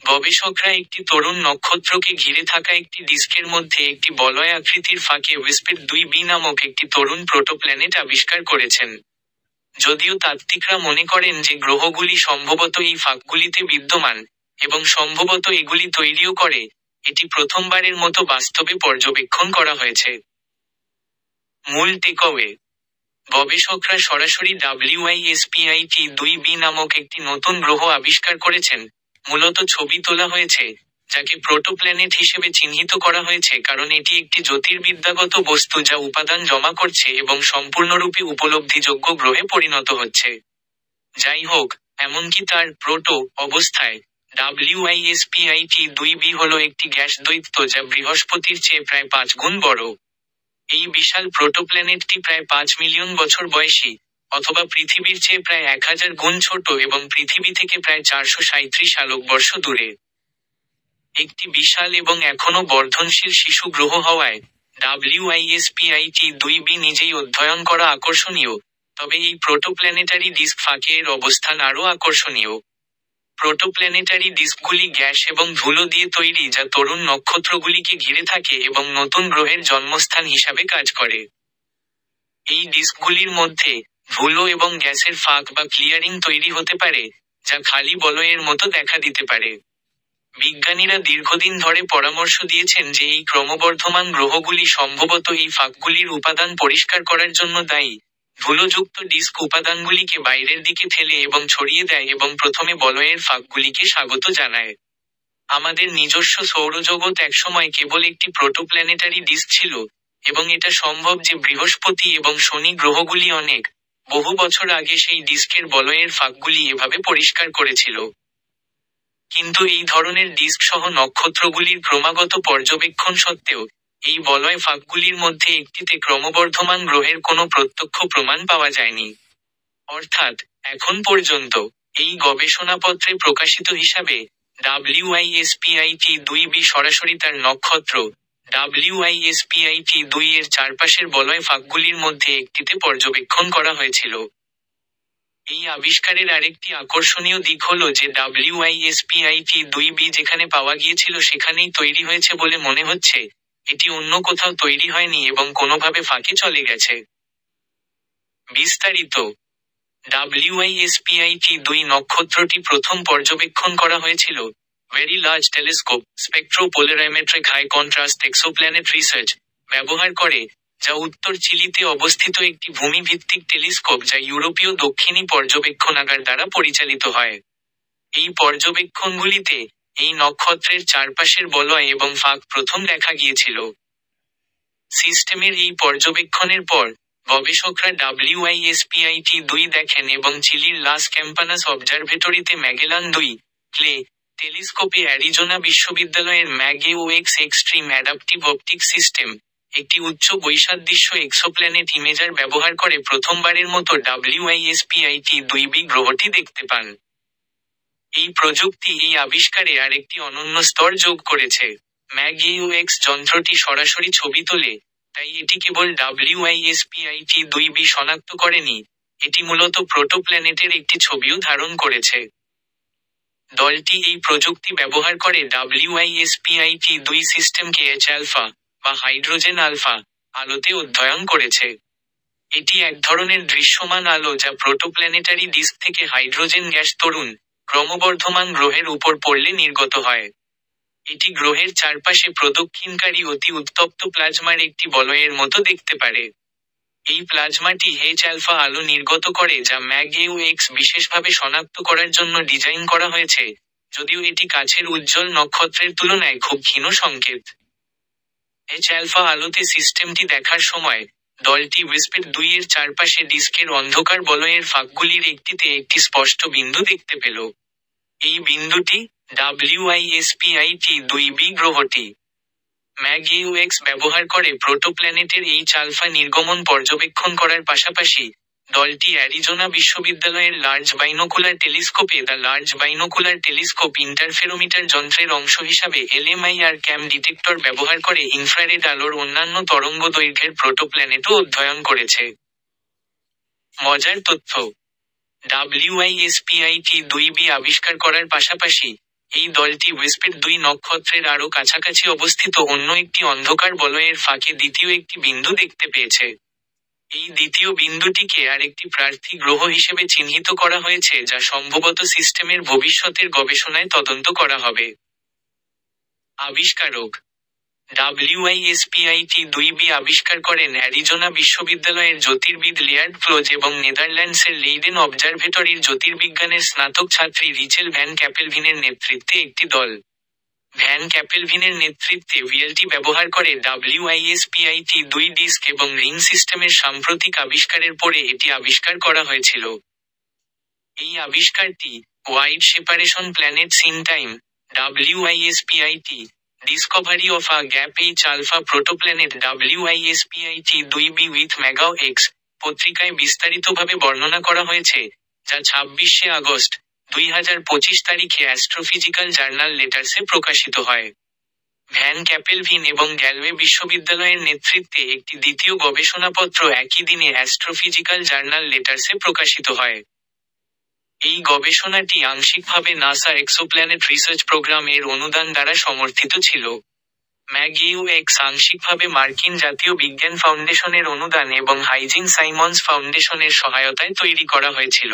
গবেষকরা একটি তরুণ নক্ষত্রকে ঘিরে থাকা একটি ডিস্কের মধ্যে একটি বলয় আকৃতির ফাঁকে উইসপের 2b নামক একটি তরুণ প্রোটোপ্ল্যানেট আবিষ্কার করেছেন। যদিও তাত্ত্বিকরা মনে করেন যে গ্রহগুলি সম্ভবত এই ফাঁকগুলিতে বিদ্যমান, এবং সম্ভবত এগুলি তৈরিও করে, এটি প্রথমবারের মতো বাস্তবে পর্যবেক্ষণ করা হয়েছে। মূল টেকঅ্যাওয়ে: গবেষকরা সরাসরি WISPIT-2b নামক একটি নতুন গ্রহ আবিষ্কার করেছেন, মূলত ছবি তোলা হয়েছে, যাকে প্রোটোপ্ল্যানেট হিসেবে চিহ্নিত করা হয়েছে কারণ এটি একটি জ্যোতির্বিদ্যাগত বস্তু যা উপাদান জমা করছে এবং সম্পূর্ণরূপে উপলব্ধিযোগ্য গ্রহে পরিণত হচ্ছে। যাই হোক, এমনকি তার প্রোটো অবস্থায়, WISPIT-2b হল একটি গ্যাস দৈত্য যা বৃহস্পতির চেয়ে প্রায় 5 গুণ বড়। এই বিশাল প্রোটোপ্ল্যানেটটি প্রায় 5 মিলিয়ন বছর বয়সী, অথবা পৃথিবীর চেয়ে প্রায় 1000 গুণ ছোট এবং পৃথিবী থেকে প্রায় 437 আলোকবর্ষ দূরে। একটি বিশাল এবং এখনও বর্ধনশীল শিশু গ্রহ হওয়ায়, WISPIT-2b নিজেই অধ্যয়ন করা আকর্ষণীয়, তবে এই প্রোটোপ্ল্যানেটারি ডিস্ক ফাঁকে এর অবস্থান আরও আকর্ষণীয়। প্রোটোপ্ল্যানেটারি ডিস্কগুলি গ্যাস এবং ধুলো দিয়ে তৈরি যা তরুণ নক্ষত্রগুলিকে ঘিরে থাকে এবং নতুন গ্রহের জন্মস্থান হিসাবে কাজ করে। এই ডিস্কগুলির মধ্যে, ধুলো এবং গ্যাসের ফাঁক বা ক্লিয়ারিং তৈরি হতে পারে, যা খালি বলয়ের মতো দেখা দিতে পারে। বিজ্ঞানীরা দীর্ঘদিন ধরে পরামর্শ দিয়েছেন যে এই ক্রমবর্ধমান গ্রহগুলি সম্ভবত এই ফাঁকগুলির উপাদান পরিষ্কার করার জন্য দায়ী। ধুলোযুক্ত ডিস্ক উপাদানগুলিকে বাইরের দিকে ঠেলে এবং ছড়িয়ে দেয় এবং প্রথমে বলয়ের ফাঁকগুলিকে স্বাগত জানায়। আমাদের নিজস্ব সৌরজগৎ একসময় কেবল একটি প্রোটোপ্ল্যানেটারি ডিস্ক ছিল, এবং এটা সম্ভব যে বৃহস্পতি এবং শনি গ্রহগুলি বহু বছর আগে সেই ডিস্কের বলয়ের ফাঁকগুলি এভাবে পরিষ্কার করেছিল। কিন্তু এই ধরনের ডিস্ক সহ নক্ষত্রগুলির ক্রমাগত পর্যবেক্ষণ সত্ত্বেও, এই বলয় ফাঁকগুলির মধ্যে একটিতে ক্রমবর্ধমান গ্রহের কোনো প্রত্যক্ষ প্রমাণ পাওয়া যায়নি। অর্থাৎ, এখন পর্যন্ত, এই গবেষণাপত্রে প্রকাশিত হিসাবে, WISPIT-2b সরাসরি তার নক্ষত্র, WISPIT-2 এর চারপাশের বলয় ফাঁকগুলির মধ্যে একটিতে পর্যবেক্ষণ করা হয়েছিল। এই আবিষ্কারের আরেকটি আকর্ষণীয় দিক হল যে WISPIT-2b যেখানে পাওয়া গিয়েছিল সেখানেই তৈরি হয়েছে বলে মনে হচ্ছে, এটি অন্য কোথাও তৈরি হয়নি এবং কোনোভাবে ফাঁকে চলে গেছে। বিস্তারিত: WISPIT-2 নক্ষত্রটি প্রথম পর্যবেক্ষণ করা হয়েছিল very large telescope spectro polarimetric high contrast exoplanet research ব্যবহার করে, যা উত্তর চিলিতে অবস্থিত একটি ভূমি-ভিত্তিক টেলিস্কোপ যা ইউরোপীয় দক্ষিণী পর্যবেক্ষণাগার দ্বারা পরিচালিত হয়। এই পর্যবেক্ষণগুলিতে, এই নক্ষত্রের চারপাশের বলয় এবং ফাঁক প্রথম দেখা গিয়েছিল। সিস্টেমের এই পর্যবেক্ষণের পর, গবেষকরা WISPIT-2 দেখেন এবং চিলির লাস ক্যাম্পানাস অবজারভেটরিতে ম্যাগেলান-2 ক্লে টেলিস্কোপে অ্যারিজোনা বিশ্ববিদ্যালয়ের MAG-EOX extreme adaptive optic system, একটি উচ্চ বৈসাদৃশ্য এক্সোপ্ল্যানেট ইমেজার ব্যবহার করে প্রথমবারের মতো WISPIT-2b গ্রহটি দেখতে পান। এই প্রযুক্তি এই আবিষ্কারে আরেকটি অনন্য স্তর যোগ করেছে। MAG-EOX যন্ত্রটি সরাসরি ছবি তোলে, তাই এটি কেবল WISPIT-2b শনাক্ত করেনি, এটি মূলত প্রোটোপ্ল্যানেটের একটি ছবিও ধারণ করেছে। দলটি এই প্রযুক্তি ব্যবহার করে WISPIT-2 সিস্টেমকে H-আলফা, বা হাইড্রোজেন আলফা, আলোতে অধ্যয়ন করেছে। এটি এক ধরনের দৃশ্যমান আলো যা প্রোটোপ্ল্যানেটারি ডিস্ক থেকে হাইড্রোজেন গ্যাস তরুণ, ক্রমবর্ধমান গ্রহের উপর পড়লে নির্গত হয়। এটি গ্রহের চারপাশে প্রদক্ষিণকারী অতি উত্তপ্ত প্লাজমার একটি বলয়ের মতো দেখতে পারে। এই প্লাজমাটি H-আলফা আলো নির্গত করে যা MAG-EOX বিশেষভাবে শনাক্ত করার জন্য ডিজাইন করা হয়েছে, যদিও এটি কাছের উজ্জ্বল নক্ষত্রের তুলনায় খুব ক্ষীণ সংকেত। H-আলফা আলোতে সিস্টেমটি দেখার সময়, দলটি উইসপের 2 এর চারপাশে ডিস্কের অন্ধকার বলয়ের ফাঁকগুলির একটিতে একটি স্পষ্ট বিন্দু দেখতে পেল। এই বিন্দুটি WISPIT-2b গ্রহটি। MAG-EOX ব্যবহার করে প্রোটোপ্ল্যানেটের H-আলফা নির্গমন পর্যবেক্ষণ করার পাশাপাশি, দলটি অ্যারিজোনা বিশ্ববিদ্যালয়ের লার্জ বাইনোকুলার টেলিস্কোপে the large binocular telescope interferometer যন্ত্রের অংশ হিসাবে LMIR ক্যাম ডিটেক্টর ব্যবহার করে ইনফ্রারেড আলোর অন্যান্য তরঙ্গদৈর্ঘ্যের প্রোটোপ্ল্যানেটও অধ্যয়ন করেছে। মজার তথ্য: WISPIT-2b আবিষ্কার করার পাশাপাশি, এই দলটি ওয়েস্পের 2 নক্ষত্রের আরও কাছাকাছি অবস্থিত অন্য একটি অন্ধকার বলয়ের ফাঁকে দ্বিতীয় একটি বিন্দু দেখতে পেয়েছে। এই দ্বিতীয় বিন্দুটিকে আর একটি প্রার্থী গ্রহ হিসেবে চিহ্নিত করা হয়েছে যা সম্ভবত সিস্টেমের ভবিষ্যতের গবেষণায় তদন্ত করা হবে। আবিষ্কারক WISPIT-2b আবিষ্কার করেন অ্যারিজোনা বিশ্ববিদ্যালয়ের জ্যোতির্বিদ লিয়ার্ড ফ্লোজ এবং নেদারল্যান্ডসের লেইডেন অবজারভেটরির জ্যোতির্বিজ্ঞানের স্নাতক ছাত্রী রিচেল ভ্যান ক্যাপেলভিনের নেতৃত্বে একটি দল। ভ্যান ক্যাপেলভিনের নেতৃত্বে ভিএলটি ব্যবহার করে WISPIT-2 ডিস্ক এবং রিং সিস্টেমের সাম্প্রতিক আবিষ্কারের পরে এটি আবিষ্কার করা হয়েছিল। এই আবিষ্কারটি wide separation planets in time WISPIT discovery of a gap H alpha protoplanet WISPIT-2b with MagAO X পত্রিকায় বিস্তারিতভাবে বর্ণনা করা হয়েছে, যা 26শে আগস্ট 2025 তারিখে অ্যাস্ট্রোফিজিক্যাল জার্নাল লেটার্সে প্রকাশিত হয়। ভ্যান ক্যাপেলভিন এবং গ্যালওয়ে বিশ্ববিদ্যালয়ের নেতৃত্বে একটি দ্বিতীয় গবেষণাপত্র একই দিনে অ্যাস্ট্রোফিজিক্যাল জার্নাল লেটার্সে প্রকাশিত হয়। এই গবেষণাটি আংশিকভাবে নাসা এক্সোপ্ল্যানেট রিসার্চ প্রোগ্রাম এর অনুদান দ্বারা সমর্থিত ছিল। ম্যাগ-ইউ-এক্স আংশিকভাবে মার্কিন জাতীয় বিজ্ঞান ফাউন্ডেশনের অনুদান এবং হাইজিন সাইমন্স ফাউন্ডেশনের সহায়তায় তৈরি করা হয়েছিল।